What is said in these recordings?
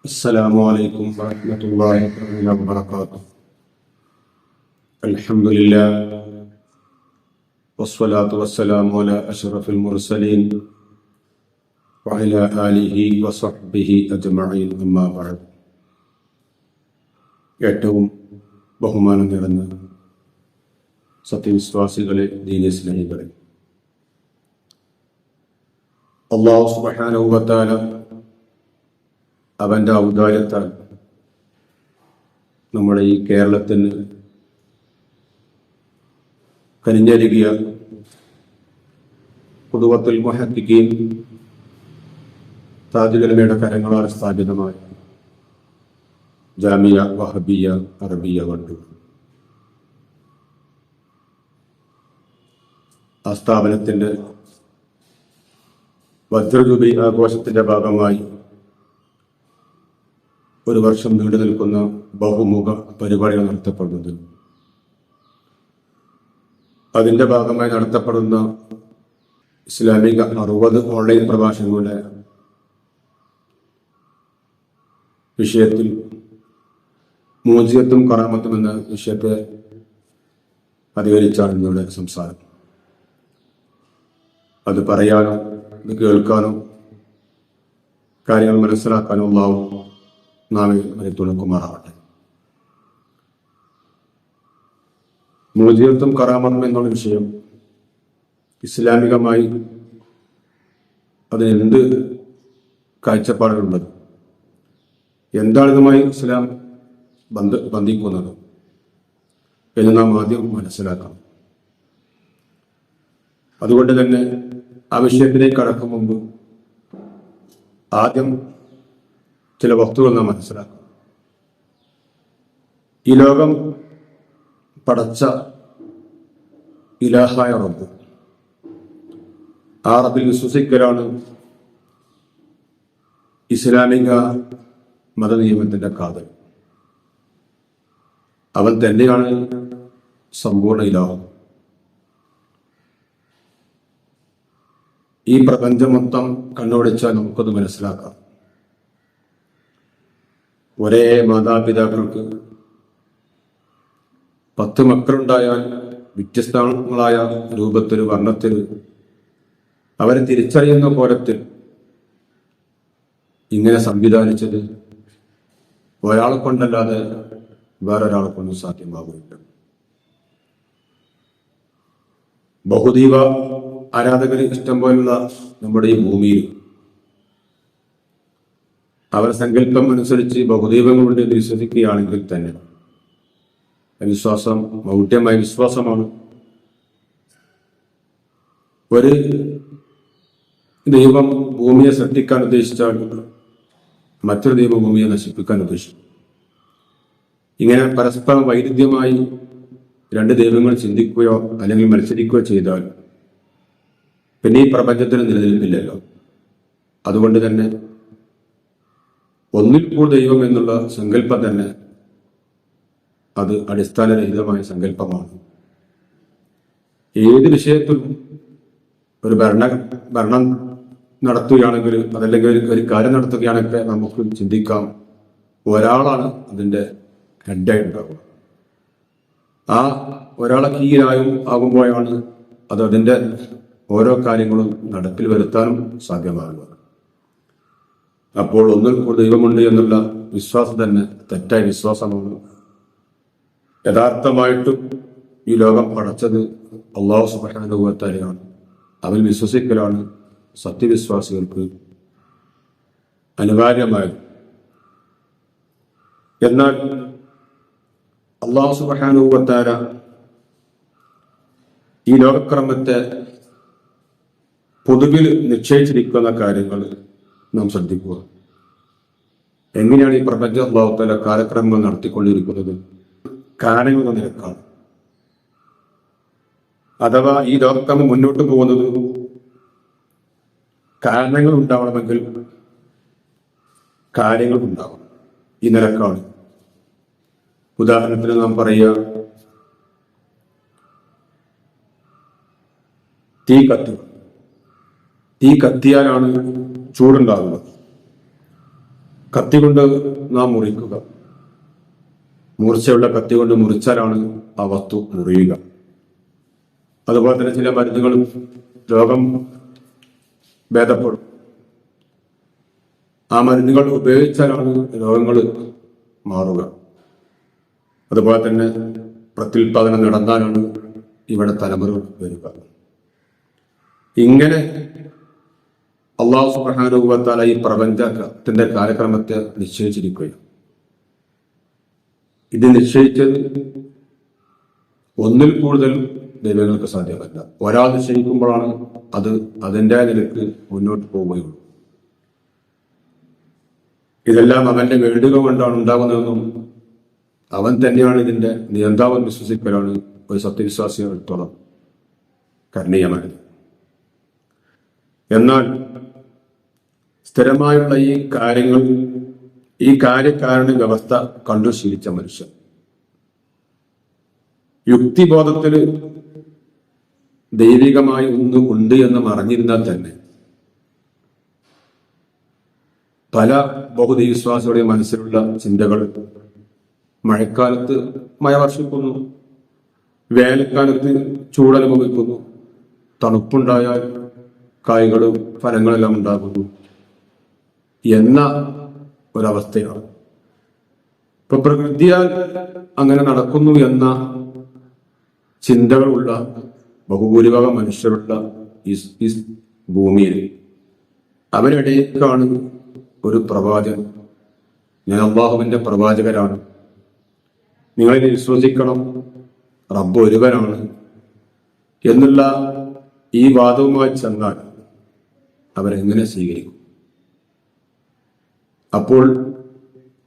السلام عليكم ورحمة الله تعالى وبركاته. الحمد لله والصلاة والسلام على أشرف المرسلين وعلى آله وصحبه أجمعين أما بعد. ഏറ്റവും ബഹുമാനം നിറഞ്ഞ സത്യവിശ്വാസികളെ, ദീന സ്നേഹികളെ, അല്ലാഹു സുബ്ഹാനഹു വ തആല അവൻ്റെ ഔദാര്യത്താൽ നമ്മുടെ ഈ കേരളത്തിന് കനിഞ്ഞരുകിയ ഖുതുവത്തുൽ മുഹദ്ദിഖീൻ താജുൽ ഉലമയുടെ കരങ്ങളാൽ സ്ഥാപിതമായ ജാമിയ വഹബിയ അറബിയ വണ്ടൂർ, ആ സ്ഥാപനത്തിൻ്റെ വജ്രജൂബിലി ആഘോഷത്തിൻ്റെ ഭാഗമായി ഒരു വർഷം നീണ്ടു നിൽക്കുന്ന ബഹുമുഖ പരിപാടികൾ നടത്തപ്പെടുന്നത്. അതിൻ്റെ ഭാഗമായി നടത്തപ്പെടുന്ന ഇസ്ലാമിക 60 ഓൺലൈൻ പ്രഭാഷണങ്ങളുടെ വിഷയത്തിൽ മൂജിയത്തും കറാമത്തും എന്ന വിഷയത്തെ അധികരിച്ചാണ് ഇന്നിവിടെ സംസാരം. അത് പറയാനോ ഇത് കേൾക്കാനോ കാര്യങ്ങൾ മനസ്സിലാക്കാനോ അല്ലാഹു നാം തുണക്കുമാറാവട്ടെ. മൂജിയത്തും കറാമത്തും എന്നുള്ള വിഷയം ഇസ്ലാമികമായി അതിനെന്ത് കാഴ്ചപ്പാടുകളുള്ളത്, എന്താണ് ഇതുമായി ഇസ്ലാം ബന്ധിക്കുന്നത് എന്ന് നാം ആദ്യം മനസ്സിലാക്കണം. അതുകൊണ്ട് തന്നെ ആ വിഷയത്തിലേക്ക് കടക്കും മുമ്പ് ആദ്യം ചില വസ്തുക്കൾ നാം മനസ്സിലാക്കും. ഈ ലോകം പടച്ച ഇലാഹായ റബ്ബ്, ആ റബ്ബിൽ വിശ്വസിക്കലാണ് ഇസ്ലാമിക മതനിയമത്തിന്റെ കാതൽ. അവൻ തന്നെയാണ് സമ്പൂർണ്ണ ഇലാഹം. ഈ പ്രപഞ്ചം മൊത്തം കണ്ണോടിച്ചാൽ നമുക്കത് മനസ്സിലാക്കാം. ഒരേ മാതാപിതാക്കൾക്ക് 10 മക്കളുണ്ടായാൽ വ്യത്യസ്തങ്ങളായ രൂപത്തിൽ, വർണ്ണത്തിൽ, അവരെ തിരിച്ചറിയുന്ന കോലത്തിൽ ഇങ്ങനെ സംവിധാനിച്ചത് ഒരാളെ കൊണ്ടല്ലാതെ വേറൊരാളെ കൊണ്ടും സാധ്യമാകുന്നില്ല. ബഹുദൈവ ആരാധകർ ഇഷ്ടം പോലുള്ള നമ്മുടെ ഈ ഭൂമിയിൽ അവരുടെ സങ്കല്പം അനുസരിച്ച് ബഹുദൈവങ്ങളുണ്ട് എന്ന് വിശ്വസിക്കുകയാണെങ്കിൽ തന്നെ വിശ്വാസം മൗഢ്യമായ വിശ്വാസമാണ്. ഒരു ദൈവം ഭൂമിയെ സൃഷ്ടിക്കാൻ ഉദ്ദേശിച്ചാൽ മറ്റൊരു ദൈവം ഭൂമിയെ നശിപ്പിക്കാൻ ഉദ്ദേശിച്ചു. ഇങ്ങനെ പരസ്പരം വൈരുദ്ധ്യമായി 2 ദൈവങ്ങൾ ചിന്തിക്കുകയോ അല്ലെങ്കിൽ മത്സരിക്കുകയോ ചെയ്താൽ പിന്നെ ഈ പ്രപഞ്ചത്തിന് നിലനിൽപ്പില്ലല്ലോ. അതുകൊണ്ട് തന്നെ ഒന്നിൽ കൂടുതൽ ദൈവം എന്നുള്ള സങ്കല്പം തന്നെ അത് അടിസ്ഥാനരഹിതമായ സങ്കല്പമാണ്. ഏത് വിഷയത്തിലും ഒരു ഭരണം നടത്തുകയാണെങ്കിൽ, അതല്ലെങ്കിൽ ഒരു കാര്യം നടത്തുകയാണെങ്കിൽ നമുക്ക് ചിന്തിക്കാം, ഒരാളാണ് അതിൻ്റെ ഹെഡായിട്ടുണ്ടാവുക. ആ ഒരാളെ ആകുമ്പോഴാണ് അത് അതിൻ്റെ ഓരോ കാര്യങ്ങളും നടപ്പിൽ വരുത്താനും സാധ്യമാകുക. അപ്പോൾ ഒന്നിൽ കൂടുതൽ ദൈവമുണ്ട് എന്നുള്ള വിശ്വാസം തന്നെ തെറ്റായ വിശ്വാസമാണ്. യഥാർത്ഥമായിട്ടും ഈ ലോകം പടച്ചത് അല്ലാഹു സുബ്ഹാനഹു വ തആലയാണ്. അവൻ വിശ്വസിക്കലാണ് സത്യവിശ്വാസികൾക്ക് അനിവാര്യമായത്. എന്നാൽ അല്ലാഹു സുബ്ഹാനഹു വ തആല ഈ ലോകക്രമത്തെ പൊതുവിൽ നിശ്ചയിച്ചിരിക്കുന്ന കാര്യങ്ങൾ നാം ശ്രദ്ധിക്കുക. എങ്ങനെയാണ് ഈ പ്രപഞ്ചം അല്ലാഹു തആല കാലക്രമങ്ങൾ നടത്തിക്കൊണ്ടിരിക്കുന്നത്? കാരണങ്ങളുടെ നിരക്കാണ്. അഥവാ ഈ ലോകക്രമം മുന്നോട്ട് പോകുന്നത് കാരണങ്ങൾ ഉണ്ടാവണമെങ്കിൽ കാര്യങ്ങൾ ഉണ്ടാവണം. ഈ നിരക്കാണ്. ഉദാഹരണത്തിന് നാം പറയുക, തീ കത്തിയാലാണ് ചൂടുണ്ടാകുന്നത്. കത്തി കൊണ്ട് നാം മുറിക്കുക. മൂർച്ചയുള്ള കത്തി കൊണ്ട് മുറിച്ചാലാണ് ആ വസ്തു മുറിയുക. അതുപോലെ തന്നെ ചില മരുന്നുകളും രോഗം ഭേദപ്പെടും. ആ മരുന്നുകൾ ഉപയോഗിച്ചാലാണ് രോഗങ്ങൾ മാറുക. അതുപോലെ തന്നെ പ്രത്യുൽപാദനം നടന്നാലാണ് ഇവിടെ തലമുറകൾ വരിക. ഇങ്ങനെ അല്ലാഹു സുബ്ഹാനഹു വ തആല ഈ പ്രപഞ്ചത്തിന്റെ കാലക്രമത്തെ നിശ്ചയിച്ചിരിക്കുകയാണ്. ഇത് നിശ്ചയിച്ചത് ഒന്നിൽ കൂടുതൽ ദൈവങ്ങൾക്ക് സാധ്യമല്ല. ഒരാൾ നിശ്ചയിക്കുമ്പോഴാണ് അത് അതിൻ്റെ നിലക്ക് മുന്നോട്ട് പോവുകയുള്ളൂ. ഇതെല്ലാം അവന്റെ വേണ്ടുക കൊണ്ടാണ് ഉണ്ടാകുന്നതെന്നും അവൻ തന്നെയാണ് ഇതിന്റെ നിയന്താവൻ വിശ്വസിക്കലാണ് ഒരു സത്യവിശ്വാസികളെടുത്തോളം കരണീയമായത്. എന്നാൽ സ്ഥിരമായുള്ള ഈ കാര്യകാരണ വ്യവസ്ഥ കണ്ടു ശീലിച്ച മനുഷ്യൻ യുക്തിബോധത്തിൽ ദൈവികമായി ഒന്ന് ഉണ്ട് എന്ന് അറിഞ്ഞിരുന്നാൽ തന്നെ പല ബഹുദൈവവിശ്വാസികളുടെ മനസ്സിലുള്ള ചിന്തകൾ മഴക്കാലത്ത് മഴ വർഷിക്കുന്നു, വേനൽക്കാലത്ത് ചൂടനുഭവിക്കുന്നു, തണുപ്പുണ്ടായാൽ കായ്കളും ഫലങ്ങളെല്ലാം ഉണ്ടാകുന്നു എന്ന ഒരവസ്ഥയാണ്. ഇപ്പൊ പ്രകൃതിയാൽ അങ്ങനെ നടക്കുന്നു എന്ന ചിന്തകളുള്ള ബഹുഭൂരിഭാഗം മനുഷ്യരുള്ള ഈ ഭൂമിയിൽ അവരിടേക്കാണ് ഒരു പ്രവാചകൻ, ഞാൻ അല്ലാഹുവിന്റെ പ്രവാചകരാണ്, നിങ്ങളെ വിശ്വസിക്കണം, റബ്ബ് ഒരുവനാണ് എന്നുള്ള ഈ വാദവുമായി ചെന്നാൽ അവരെങ്ങനെ സ്വീകരിക്കും? അപ്പോൾ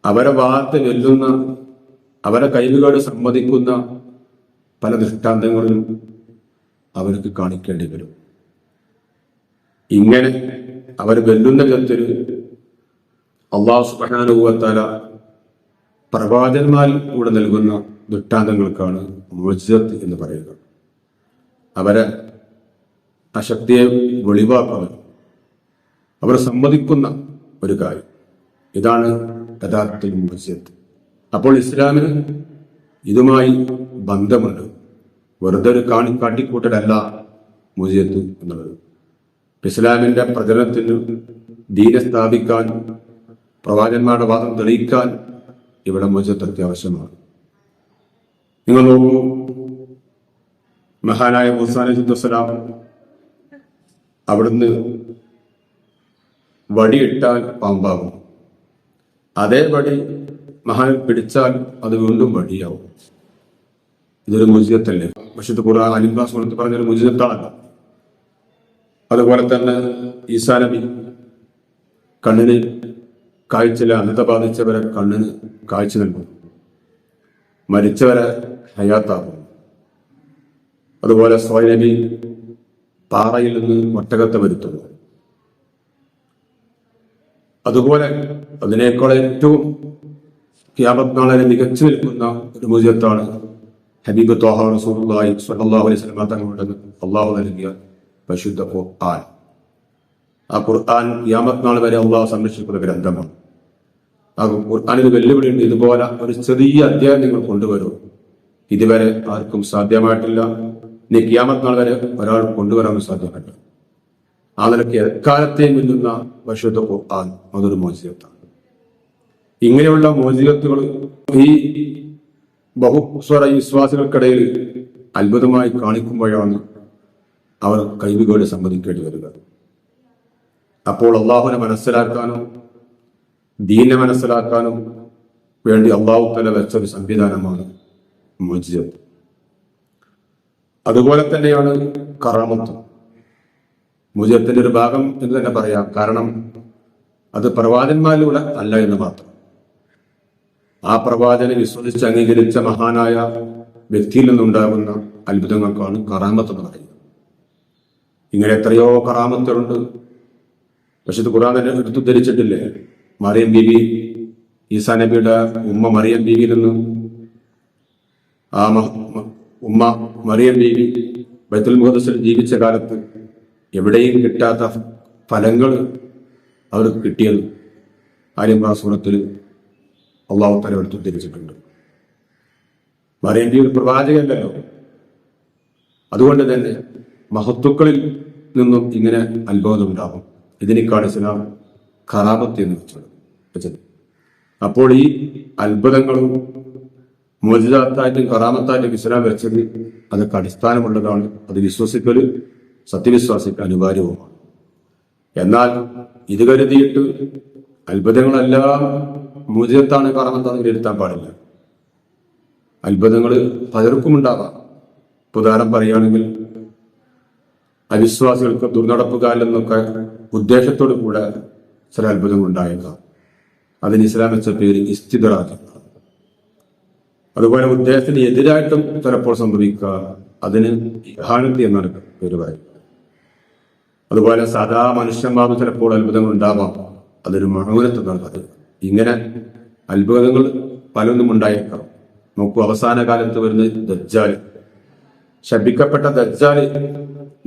അവരെ വാദത്തെ വെല്ലുന്ന, അവരെ കഴിവുകളോട് സമ്മതിക്കുന്ന പല ദൃഷ്ടാന്തങ്ങളും അവർക്ക് കാണിക്കേണ്ടി വരും. ഇങ്ങനെ അവർ വെല്ലുന്ന വിധത്തിൽ അല്ലാഹു സുബ്ഹാനഹു വ തആല പ്രവാചകന്മാരിലൂടെ നൽകുന്ന ദൃഷ്ടാന്തങ്ങൾക്കാണ് മുഅ്ജിസത്ത് എന്ന് പറയുക. അവരെ അശക്തിയെ വെളിവാക്കാൻ അവർ സമ്മതിക്കുന്ന ഒരു കാര്യം, ഇതാണ് യഥാർത്ഥത്തിൽ മുഅ്ജിസത്ത്. അപ്പോൾ ഇസ്ലാമിന് ഇതുമായി ബന്ധമുണ്ട്. വെറുതെ ഒരു കാട്ടിക്കൂട്ടലല്ല മുഅ്ജിസത്ത് എന്നുള്ളത്. ഇസ്ലാമിന്റെ പ്രചരണത്തിന് ദീനെ സ്ഥാപിക്കാൻ, പ്രവാചകന്മാരുടെ വാദം തെളിയിക്കാൻ ഇവിടെ മുഅ്ജിസത്ത് അത്യാവശ്യമാണ്. നിങ്ങൾ നോക്കൂ, മഹാനായ മൂസാ അലൈഹിസ്സലാം അവിടുന്ന് വടിയിട്ടാൽ പാമ്പാകും, അതേ വടി മഹാൻ പിടിച്ചാൽ അത് വീണ്ടും വടിയാവും. ഇതൊരു മുഅ്ജിസത്തല്ലേ? വിശുദ്ധ ഖുർആൻ അലിംബാസ് പറഞ്ഞൊരു മുഅ്ജിസത്താണല്ലോ. അതുപോലെ തന്നെ ഈസാ നബി കണ്ണിന് കാഴ്ചയില്ല, അന്ധത ബാധിച്ചവരെ കണ്ണിന് കാഴ്ച നൽകും, മരിച്ചവരെ ഹയാത്താക്കും. അതുപോലെ സ്വയം നബി പാറയിൽ നിന്ന് ഒട്ടകത്തെ വരുത്തുന്നു. അതുപോലെ അതിനേക്കാൾ ഏറ്റവും ഖിയാമത്ത് നാളിൽ മികച്ചു നിൽക്കുന്ന ഒരു മുഅ്ജിസത്താണ് ഹബീബ് ത്വാഹ റസൂലുള്ളാഹി സ്വല്ലല്ലാഹു അലൈഹി വസല്ലം തങ്ങളുടെ അല്ലാഹു നൽകിയ പരിശുദ്ധ ഖുർആൻ. ആ ഖുർആൻ ഖിയാമത്ത് നാൾ വരെ അല്ലാഹു സംരക്ഷിക്കുന്ന ഗ്രന്ഥമാണ്. ആ ഖുർആനിൽ വെല്ലുവിളിയുണ്ട്, ഇതുപോലെ ഒരു ചെറിയ അധ്യായം നിങ്ങൾ കൊണ്ടുവരൂ, ഇതുവരെ ആർക്കും സാധ്യമായിട്ടില്ല, ഇനി ഖിയാമത്ത് നാൾ വരെ ഒരാൾ കൊണ്ടുവരാൻ സാധ്യമല്ല. ആ നിലയ്ക്ക് എക്കാലത്തെയും വെല്ലുന്ന പരിശുദ്ധ ഖുർആൻ അതൊരു മുഅ്ജിസത്താണ്. ഇങ്ങനെയുള്ള മുഅ്ജിസത്തുകൾ ഈ ബഹുസ്വര വിശ്വാസികൾക്കിടയിൽ അത്ഭുതമായി കാണിക്കുമ്പോഴാണ് അവർ കഴിവുകളെ സമ്മതിക്കേണ്ടി വരിക. അപ്പോൾ അള്ളാഹുവിനെ മനസ്സിലാക്കാനും ദീനെ മനസ്സിലാക്കാനും വേണ്ടി അള്ളാഹു തആല വെച്ചൊരു സംവിധാനമാണ് മുഅ്ജിസത്ത്. അതുപോലെ തന്നെയാണ് കറാമത്ത്. മുഅ്ജിസത്തിന്റെ ഒരു ഭാഗം എന്ന് തന്നെ പറയാം. കാരണം അത് പ്രവാചകന്മാരിലൂടെ അല്ല എന്ന് മാത്രം. ആ പ്രവാചകനെ വിശ്വസിച്ച് അംഗീകരിച്ച മഹാനായ വ്യക്തിയിൽ നിന്നുണ്ടാകുന്ന അത്ഭുതങ്ങൾക്കാണ് കറാമത്ത് എന്ന് പറയുന്നത്. ഇങ്ങനെ എത്രയോ കറാമത്തുകളുണ്ട്. പക്ഷെ ഇത് ഖുർആൻ തന്നെ എടുത്തുദ്ധരിച്ചിട്ടില്ലേ? മറിയം ബീവി, ഈസാ നബിയുടെ ഉമ്മ മറിയം ബീവിയിൽ നിന്ന് ആ ഉമ്മ മറിയം ബീവി ബൈത്തുൽ മുഖദ്ദസിൽ ജീവിച്ച കാലത്ത് എവിടെയും കിട്ടാത്ത ഫലങ്ങൾ അവർക്ക് കിട്ടിയത്. ആലിമ്രാൻ സൂറത്തിൽ അള്ളാഹു തആല എടുത്ത് ഉദ്ധരിച്ചിട്ടുണ്ട്. മറിയം ഒരു പ്രവാചകനല്ലോ. അതുകൊണ്ട് തന്നെ മഹത്തുക്കളിൽ നിന്നും ഇങ്ങനെ അത്ഭുതം ഉണ്ടാകും. ഇതിനേക്കാണ് ഇസ്ലാം കറാമത്ത് എന്ന് വെച്ചത്. അപ്പോൾ ഈ അത്ഭുതങ്ങളും മുഅ്ജിസാത്തായിട്ടും കറാമത്തായിട്ടും ഇസ്ലാം വെച്ചത് അതൊക്കെ അടിസ്ഥാനമുള്ളതാണ്. അത് വിശ്വസിക്കൽ സത്യവിശ്വാസിക്ക് അനിവാര്യവുമാണ്. എന്നാൽ ഇത് കരുതിയിട്ട് അത്ഭുതങ്ങളെല്ലാം മുഅ്ജിസത്താണ് കറാമത്താണ് വിലയിരുത്താൻ പാടില്ല. അത്ഭുതങ്ങൾ പലർക്കും ഉണ്ടാകാം. ഉദാഹരണം പറയുകയാണെങ്കിൽ അവിശ്വാസികൾക്ക് ദുർനടപ്പുകാരിലെന്നൊക്കെ ഉദ്ദേശത്തോടു കൂടെ ചില അത്ഭുതങ്ങൾ ഉണ്ടായേക്കാം. അതിന് ഇസ്ലാം വെച്ച പേര് ഇസ്തിദ്റാജ്. അതുപോലെ ഉദ്ദേശത്തിന് എതിരായിട്ടും ചിലപ്പോൾ സംഭവിക്കുക, അതിന് ഇഹാനത്തി എന്നാണ് പേര് പറയുന്നത്. അതുപോലെ സാധാ മനുഷ്യന്മാർക്ക് ചിലപ്പോൾ അത്ഭുതങ്ങൾ ഉണ്ടാവാം, അതൊരു മഹൂനത്ത് എന്നാണ് പറയുന്നത്. ഇങ്ങനെ അത്ഭുതങ്ങൾ പലൊന്നും ഉണ്ടായേക്കാം. നോക്കൂ, അവസാന കാലത്ത് വരുന്ന ദജ്ജാല്, ശപിക്കപ്പെട്ട ദജ്ജാല്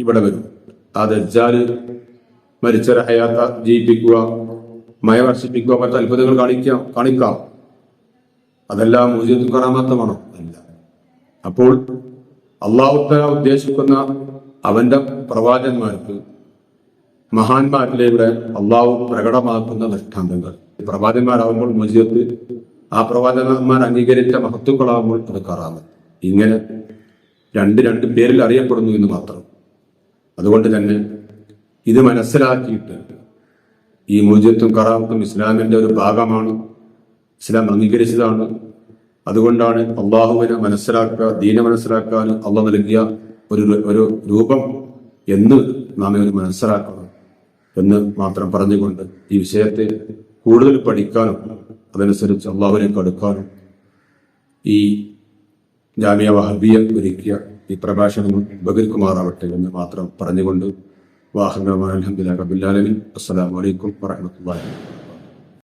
ഇവിടെ വരും. ആ ദജ്ജാല് മരിച്ചവരെ ഹയാത്ത ജീവിപ്പിക്കുക, മയ വർഷിപ്പിക്കുക, മറ്റു അത്ഭുതങ്ങൾ കാണിക്കാം. അതെല്ലാം മുഅ്ജിസത്തും കറാമത്തുമാണോ? അല്ല. അപ്പോൾ അല്ലാഹു തആല ഉദ്ദേശിക്കുന്ന അവന്റെ പ്രവാചകന്മാർക്ക്, മഹാന്മാരിലൂടെ അള്ളാഹു പ്രകടമാക്കുന്ന ദൃഷ്ടാന്തങ്ങൾ. പ്രവാചകന്മാരാകുമ്പോൾ മുഅ്ജിസത്ത്, ആ പ്രവാചകന്മാർ അംഗീകരിച്ച മഹത്തുക്കളാകുമ്പോൾ അത് കറാമത്ത്. ഇങ്ങനെ രണ്ട് പേരിൽ അറിയപ്പെടുന്നു എന്ന് മാത്രം. അതുകൊണ്ട് തന്നെ ഇത് മനസ്സിലാക്കിയിട്ട് ഈ മുഅ്ജിസത്തും കറാമത്തും ഇസ്ലാമിന്റെ ഒരു ഭാഗമാണ്, ഇസ്ലാം അംഗീകരിച്ചതാണ്. അതുകൊണ്ടാണ് അള്ളാഹുവിനെ മനസ്സിലാക്കുക, ദീനെ മനസ്സിലാക്കാൻ അള്ളാഹു നൽകിയ ഒരു രൂപം എന്ന് നാം ഇവർ മനസ്സിലാക്കണം എന്ന് മാത്രം പറഞ്ഞുകൊണ്ട് ഈ വിഷയത്തെ കൂടുതൽ പഠിക്കാനും അതനുസരിച്ച് അള്ളാഹുവിലേക്ക് അടുക്കാനും ഈ ജാമിയ വഹബിയ ഒരുക്കിയ ഈ പ്രഭാഷണം ഉപകരിക്കുമാറാവട്ടെ എന്ന് മാത്രം പറഞ്ഞുകൊണ്ട് വാഹന അൽഹംദുലില്ലാഹി റബ്ബിൽ ആലമീൻ. അസ്സലാമു അലൈക്കും വറഹ്മത്തുള്ളാഹി.